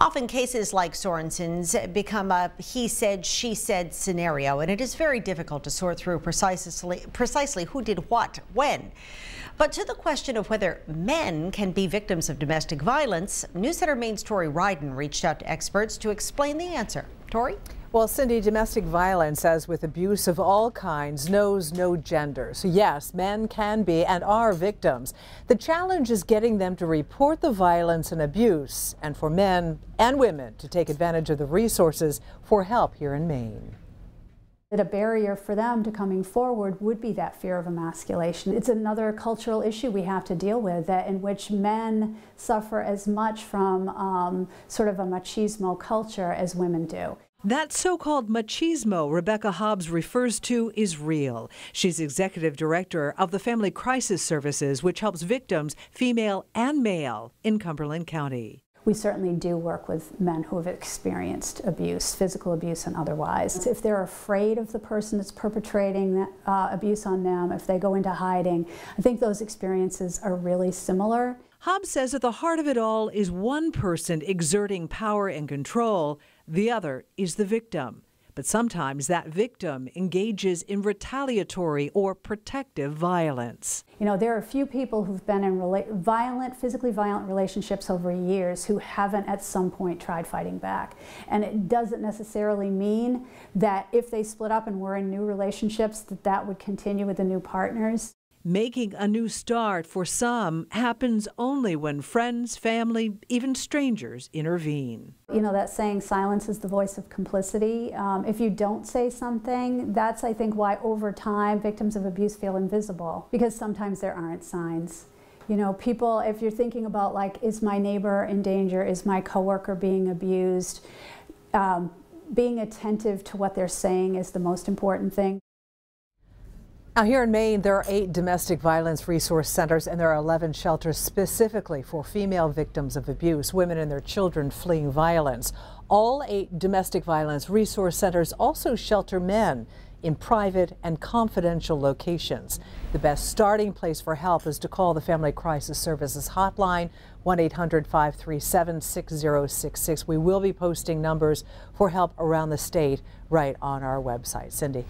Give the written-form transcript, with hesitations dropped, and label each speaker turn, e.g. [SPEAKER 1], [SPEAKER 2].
[SPEAKER 1] Often cases like Sorensen's become a he said, she said scenario, and it is very difficult to sort through precisely who did what, when. But to the question of whether men can be victims of domestic violence, News Center Maine's Tori Ryden reached out to experts to explain the answer. Tori?
[SPEAKER 2] Well, Cindy, domestic violence, as with abuse of all kinds, knows no gender. So yes, men can be and are victims. The challenge is getting them to report the violence and abuse, and for men and women to take advantage of the resources for help here in Maine.
[SPEAKER 3] That a barrier for them to coming forward would be that fear of emasculation. It's another cultural issue we have to deal with, that in which men suffer as much from sort of a machismo culture as women do.
[SPEAKER 4] That so-called machismo Rebecca Hobbs refers to is real. She's executive director of the Family Crisis Services, which helps victims, female and male, in Cumberland County.
[SPEAKER 3] We certainly do work with men who have experienced abuse, physical abuse and otherwise. If they're afraid of the person that's perpetrating abuse on them, if they go into hiding, I think those experiences are really similar.
[SPEAKER 4] Hobbs says at the heart of it all is one person exerting power and control. The other is the victim. But sometimes that victim engages in retaliatory or protective violence.
[SPEAKER 3] You know, there are a few people who've been in physically violent relationships over years who haven't at some point tried fighting back. And it doesn't necessarily mean that if they split up and were in new relationships that would continue with the new partners.
[SPEAKER 4] Making a new start for some happens only when friends, family, even strangers intervene.
[SPEAKER 3] You know that saying, silence is the voice of complicity. If you don't say something, that's, I think, why over time victims of abuse feel invisible, because sometimes there aren't signs. You know, people, if you're thinking about, like, is my neighbor in danger, is my coworker being abused, being attentive to what they're saying is the most important thing.
[SPEAKER 2] Now, here in Maine, there are 8 domestic violence resource centers, and there are 11 shelters specifically for female victims of abuse, women and their children fleeing violence. All 8 domestic violence resource centers also shelter men in private and confidential locations. The best starting place for help is to call the Family Crisis Services hotline, 1-800-537-6066. We will be posting numbers for help around the state right on our website. Cindy.